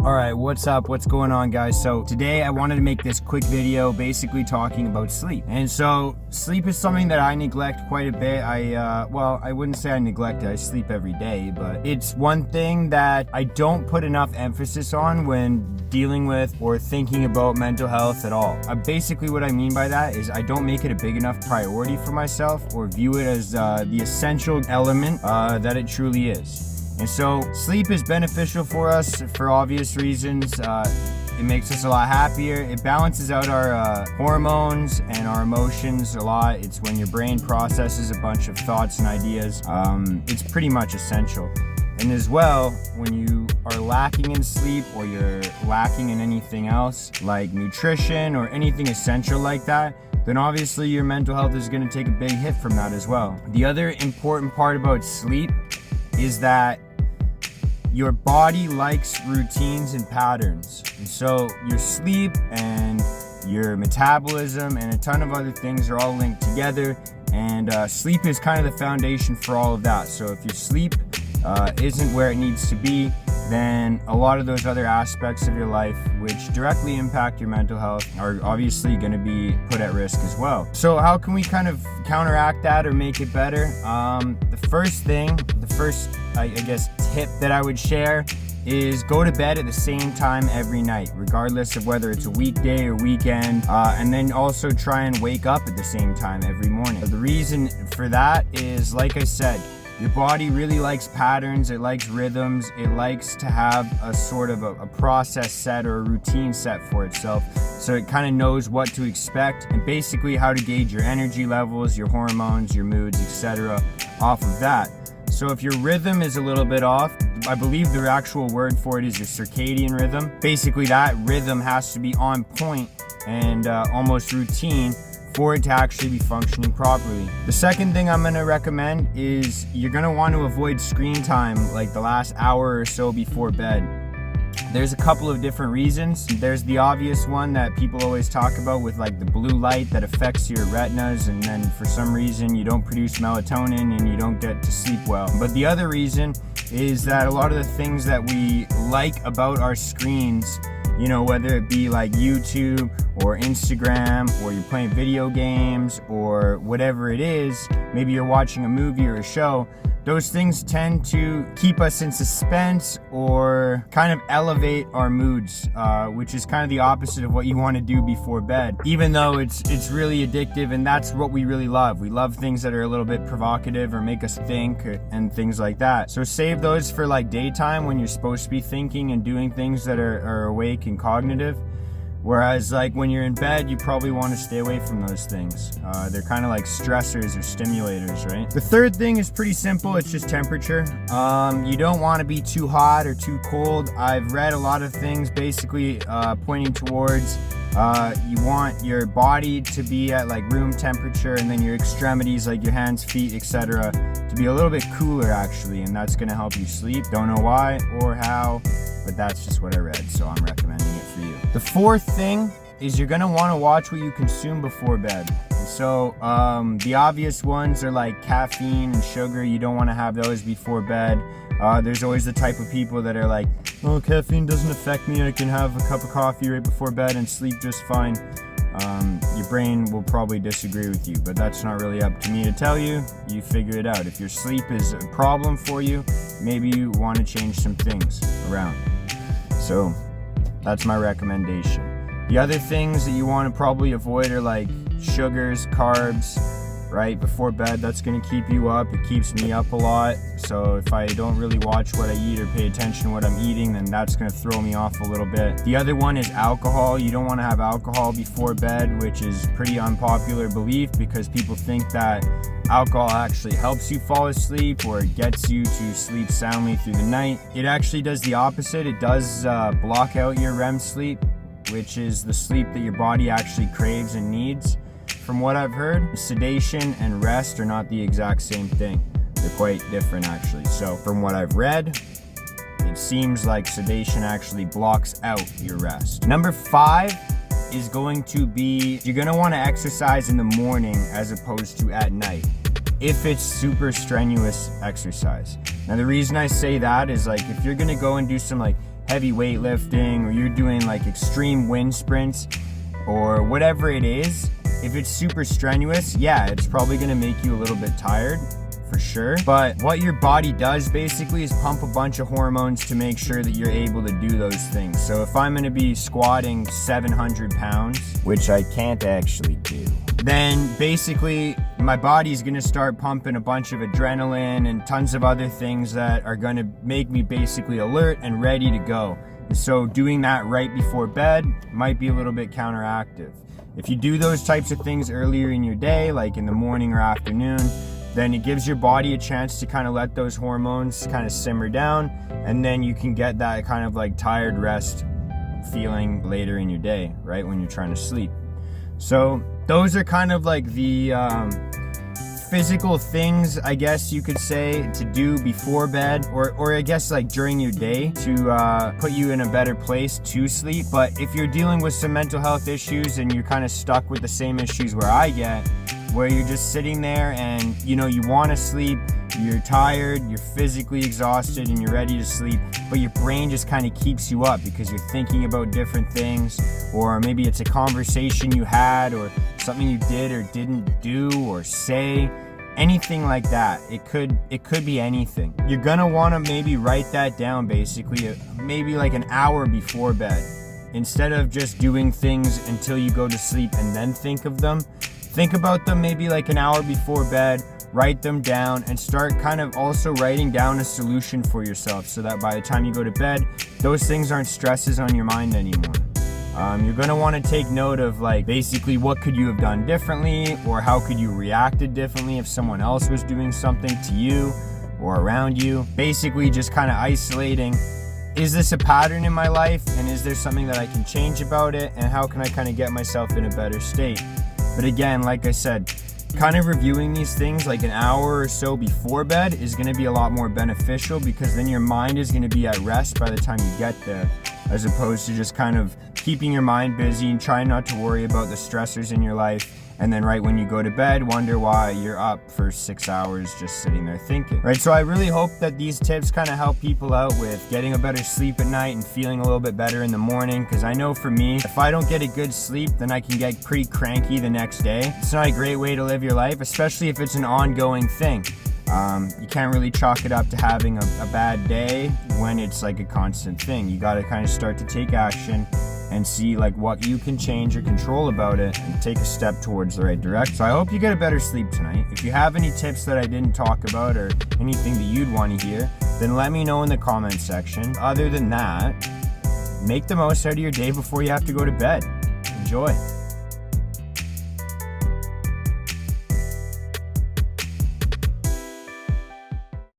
Alright, what's up? What's going on, guys? So today I wanted to make this quick video basically talking about sleep. And so sleep is something that I neglect quite a bit. I wouldn't say I neglect it. I sleep every day, but it's one thing that I don't put enough emphasis on when dealing with or thinking about mental health at all. Basically what I mean by that is I don't make it a big enough priority for myself or view it as the essential element that it truly is. And so sleep is beneficial for us for obvious reasons. It makes us a lot happier. It balances out our hormones and our emotions a lot. It's when your brain processes a bunch of thoughts and ideas. It's pretty much essential. And as well, when you are lacking in sleep or you're lacking in anything else like nutrition or anything essential like that, then obviously your mental health is going to take a big hit from that as well. The other important part about sleep is that your body likes routines and patterns. And so your sleep and your metabolism and a ton of other things are all linked together. And sleep is kind of the foundation for all of that. So if your sleep isn't where it needs to be, then a lot of those other aspects of your life which directly impact your mental health are obviously going to be put at risk as well. So how can we kind of counteract that or make it better? The first I guess tip that I would share is go to bed at the same time every night, regardless of whether it's a weekday or weekend, and then also try and wake up at the same time every morning. The reason for that is, like I said, your body really likes patterns, it likes rhythms, it likes to have a sort of a process set or a routine set for itself. So it kind of knows what to expect and basically how to gauge your energy levels, your hormones, your moods, etc. off of that. So if your rhythm is a little bit off, I believe the actual word for it is your circadian rhythm. Basically that rhythm has to be on point and almost routine for it to actually be functioning properly. The second thing I'm going to recommend is you're going to want to avoid screen time like the last hour or so before bed. There's a couple of different reasons. There's the obvious one that people always talk about with like the blue light that affects your retinas, and then for some reason you don't produce melatonin and you don't get to sleep well. But the other reason is that a lot of the things that we like about our screens, you know, whether it be like YouTube or Instagram or you're playing video games or whatever it is, maybe you're watching a movie or a show, those things tend to keep us in suspense or kind of elevate our moods, which is kind of the opposite of what you want to do before bed, even though it's really addictive, and that's what we really love. We love things that are a little bit provocative or make us think and things like that. So save those for like daytime when you're supposed to be thinking and doing things that are awake and cognitive. Whereas like when you're in bed, you probably want to stay away from those things. They're kind of like stressors or stimulators, right? The third thing is pretty simple. It's just temperature. You don't want to be too hot or too cold. I've read a lot of things basically pointing towards you want your body to be at like room temperature, and then your extremities like your hands, feet, etc. to be a little bit cooler actually, and that's going to help you sleep. Don't know why or how, but that's just what I read, so I'm recommending it for you. The fourth thing is you're going to want to watch what you consume before bed. And so the obvious ones are like caffeine and sugar. You don't want to have those before bed. There's always the type of people that are like, oh, caffeine doesn't affect me, I can have a cup of coffee right before bed and sleep just fine. Your brain will probably disagree with you, but that's not really up to me to tell you. You figure it out. If your sleep is a problem for you, maybe you want to change some things around. So that's my recommendation. The other things that you want to probably avoid are like sugars, carbs, right before bed. That's going to keep you up. It keeps me up a lot. So if I don't really watch what I eat or pay attention to what I'm eating, then that's going to throw me off a little bit. The other one is alcohol. You don't want to have alcohol before bed, which is pretty unpopular belief because people think that alcohol actually helps you fall asleep or it gets you to sleep soundly through the night. It actually does the opposite. It does block out your REM sleep, which is the sleep that your body actually craves and needs. From what I've heard, sedation and rest are not the exact same thing. They're quite different actually. So from what I've read, it seems like sedation actually blocks out your rest. Number 5 is going to be, you're going to want to exercise in the morning as opposed to at night, if it's super strenuous exercise. Now the reason I say that is like if you're going to go and do some like heavy weightlifting, or you're doing like extreme wind sprints, or whatever it is, if it's super strenuous, yeah, it's probably gonna make you a little bit tired, for sure. But what your body does basically is pump a bunch of hormones to make sure that you're able to do those things. So if I'm gonna be squatting 700 pounds, which I can't actually do, then basically my body's gonna start pumping a bunch of adrenaline and tons of other things that are gonna make me basically alert and ready to go. And so doing that right before bed might be a little bit counteractive. If you do those types of things earlier in your day, like in the morning or afternoon, then it gives your body a chance to kind of let those hormones kind of simmer down, and then you can get that kind of like tired rest feeling later in your day, right, when you're trying to sleep. So those are kind of like the physical things, I guess you could say, to do before bed, or I guess like during your day to put you in a better place to sleep. But if you're dealing with some mental health issues and you're kind of stuck with the same issues where I get, where you're just sitting there and you know you want to sleep, you're tired, you're physically exhausted, and you're ready to sleep, but your brain just kind of keeps you up because you're thinking about different things, or maybe it's a conversation you had, or something you did or didn't do or say, anything like that. It could be anything. You're gonna want to maybe write that down, basically maybe like an hour before bed, instead of just doing things until you go to sleep and then think of them. Think about them maybe like an hour before bed, write them down, and start kind of also writing down a solution for yourself so that by the time you go to bed, those things aren't stresses on your mind anymore. You're going to want to take note of like basically what could you have done differently, or how could you reacted differently if someone else was doing something to you or around you. Basically just kind of isolating, is this a pattern in my life, and is there something that I can change about it, and how can I kind of get myself in a better state. But again, like I said, kind of reviewing these things like an hour or so before bed is going to be a lot more beneficial, because then your mind is going to be at rest by the time you get there, as opposed to just kind of keeping your mind busy and trying not to worry about the stressors in your life, and then right when you go to bed, wonder why you're up for 6 hours just sitting there thinking, right? So I really hope that these tips kind of help people out with getting a better sleep at night and feeling a little bit better in the morning, because I know for me, if I don't get a good sleep, then I can get pretty cranky the next day. It's not a great way to live your life, especially if it's an ongoing thing. You can't really chalk it up to having a bad day when it's like a constant thing. You got to kind of start to take action and see like what you can change or control about it, and take a step towards the right direction. So I hope you get a better sleep tonight. If you have any tips that I didn't talk about, or anything that you'd want to hear, then let me know in the comment section. Other than that, make the most out of your day before you have to go to bed. Enjoy.